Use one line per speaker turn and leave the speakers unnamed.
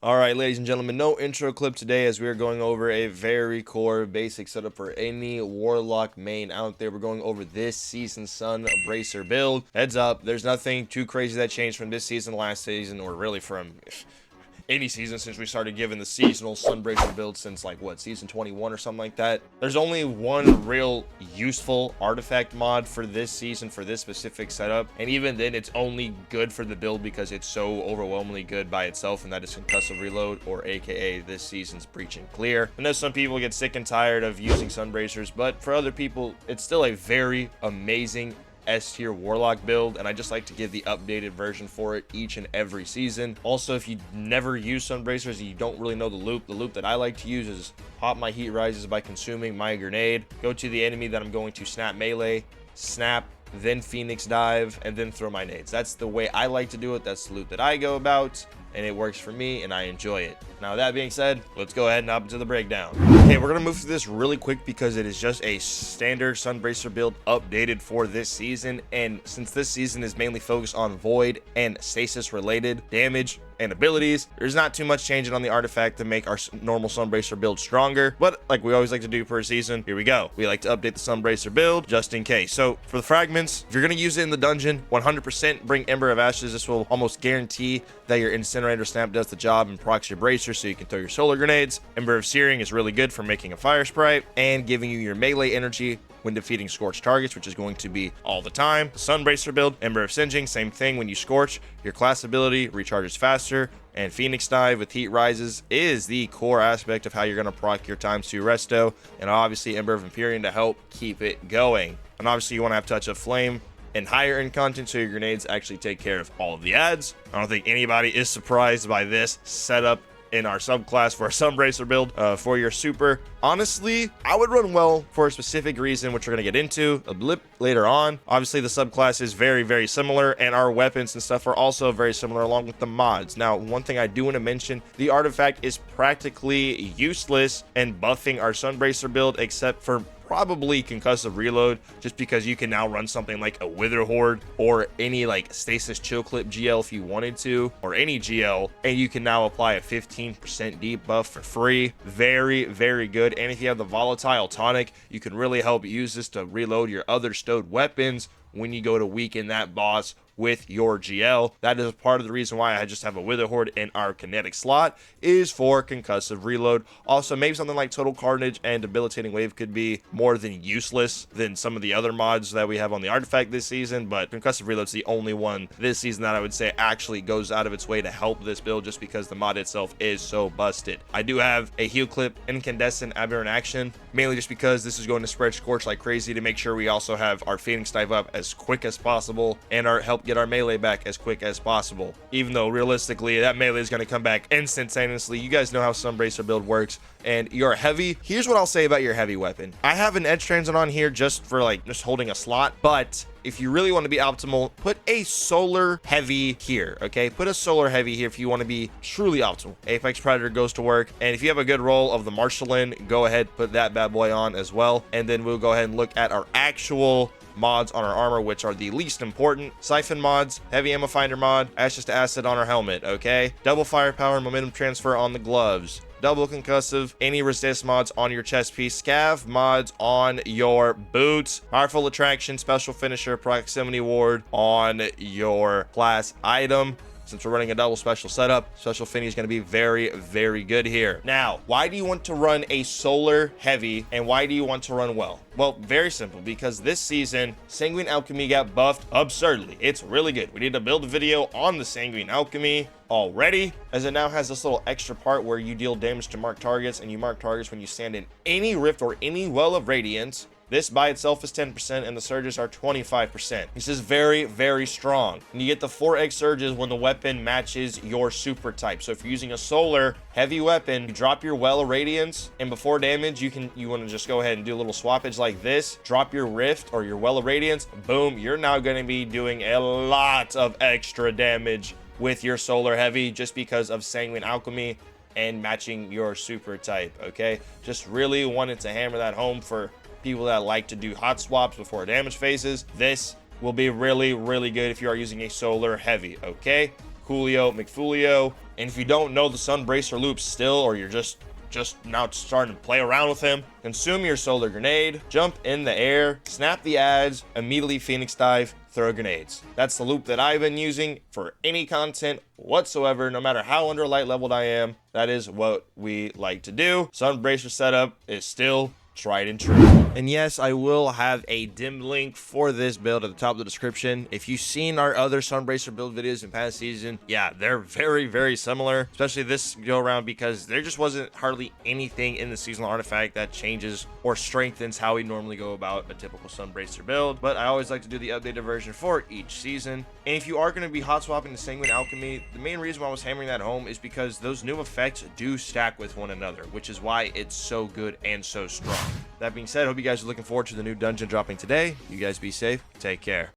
All right, ladies and gentlemen, no intro clip today as we are going over a very core basic setup for any Warlock main out there. We're going over this season's Sunbracer build. Heads up, there's nothing too crazy that changed from this season, last season, or really from any season since we started giving the seasonal Sunbracer build since like what, season 21 or something like that. There's only one real useful artifact mod for this season for this specific setup, and even then it's only good for the build because it's so overwhelmingly good by itself, and that is concussive reload, or aka this season's breach and clear. I know some people get sick and tired of using Sunbracers, but for other people it's still a very amazing S-tier Warlock build, and I just like to give the updated version for it each and every season. Also, if you never use Sunbracers and you don't really know the loop that I like to use is pop my heat rises by consuming my grenade, go to the enemy that I'm going to snap melee, snap, then Phoenix dive, and then throw my nades. That's the way I like to do it. That's the loop that I go about, and it works for me, and I enjoy it. Now, that being said, let's go ahead and hop into the breakdown. Okay, we're gonna move through this really quick because it is just a standard Sunbracer build updated for this season, and since this season is mainly focused on void and stasis related damage and abilities, there's not too much changing on the artifact to make our normal Sunbracer build stronger, but like we always like to do per season, here we go. We like to update the Sunbracer build just in case. So for the fragments, if you're gonna use it in the dungeon, 100% bring Ember of Ashes. This will almost guarantee that your incinerator snap does the job and procs your bracer so you can throw your solar grenades. Ember of Searing is really good for making a fire sprite and giving you your melee energy when defeating scorched targets, which is going to be all the time. The Sunbracer build, Ember of Singeing, same thing. When you scorch, your class ability recharges faster, and Phoenix Dive with heat rises is the core aspect of how you're going to proc your ×2 resto, and obviously Ember of Empyrean to help keep it going. And obviously you want to have Touch of Flame and higher end content so your grenades actually take care of all of the ads. I don't think anybody is surprised by this setup in our subclass for a Sunbracer build for your super. Honestly, I would run well for a specific reason, which we're going to get into a blip later on. Obviously, the subclass is very, very similar, and our weapons and stuff are also very similar along with the mods. Now, one thing I do want to mention, the artifact is practically useless in buffing our Sunbracer build, except for probably concussive reload, just because you can now run something like a Wither Horde or any like stasis chill clip GL if you wanted to, or any GL, and you can now apply a 15% debuff for free. Very, very good. And if you have the volatile tonic, you can really help use this to reload your other stowed weapons when you go to weaken that boss with your GL. That is part of the reason why I just have a Wither Horde in our kinetic slot, is for concussive reload. Also, maybe something like Total Carnage and Debilitating Wave could be more than useless than some of the other mods that we have on the artifact this season, but concussive reload's the only one this season that I would say actually goes out of its way to help this build, just because the mod itself is so busted. I do have a heal clip Incandescent Aberrant Action, mainly just because this is going to spread Scorch like crazy to make sure we also have our Phoenix Dive up as quick as possible and help get our melee back as quick as possible, even though realistically that melee is going to come back instantaneously. You guys know how Sunbracer build works. And your heavy, here's what I'll say about your heavy weapon. I have an edge transit on here just for like just holding a slot, but if you really want to be optimal, put a solar heavy here, okay? Put a solar heavy here if you want to be truly optimal. Apex Predator goes to work, and if you have a good roll of the Marshallin, go ahead, put that bad boy on as well, and then we'll go ahead and look at our actual mods on our armor, which are the least important. Siphon mods, heavy ammo finder mod, Ashes to Acid on our helmet, okay? Double firepower and momentum transfer on the gloves. Double concussive, any resist mods on your chest piece, scav mods on your boots, powerful attraction, special finisher, proximity ward on your class item. Since we're running a double special setup, special Finny is going to be very, very good here. Now, why do you want to run a solar heavy, and why do you want to run well? Well, very simple, because this season, Sanguine Alchemy got buffed absurdly. It's really good. We need to build a video on the Sanguine Alchemy already, as it now has this little extra part where you deal damage to marked targets, and you mark targets when you stand in any rift or any well of radiance. This by itself is 10%, and the surges are 25%. This is very, very strong. And you get the 4x surges when the weapon matches your super type. So if you're using a solar heavy weapon, you drop your well of radiance, and before damage, you want to just go ahead and do a little swappage like this. Drop your rift or your well of radiance. Boom, you're now going to be doing a lot of extra damage with your solar heavy just because of Sanguine Alchemy and matching your super type, okay? Just really wanted to hammer that home for people that like to do hot swaps before damage phases. This will be really, really good if you are using a solar heavy, okay? Coolio, McFoolio, And if you don't know the Sunbracer loop still, or you're just now starting to play around with him, consume your solar grenade, jump in the air, snap the adds, immediately Phoenix dive, throw grenades. That's the loop that I've been using for any content whatsoever, no matter how under light leveled I am. That is what we like to do. Sunbracer setup is still tried and true. And yes, I will have a dim link for this build at the top of the description. If you've seen our other Sunbracer build videos in past season, yeah, they're very, very similar, especially this go around, because there just wasn't hardly anything in the seasonal artifact that changes or strengthens how we normally go about a typical Sunbracer build. But I always like to do the updated version for each season. And if you are going to be hot swapping the Sanguine Alchemy, the main reason why I was hammering that home is because those new effects do stack with one another, which is why it's so good and so strong. That being said, I hope you guys are looking forward to the new dungeon dropping today. You guys be safe. Take care.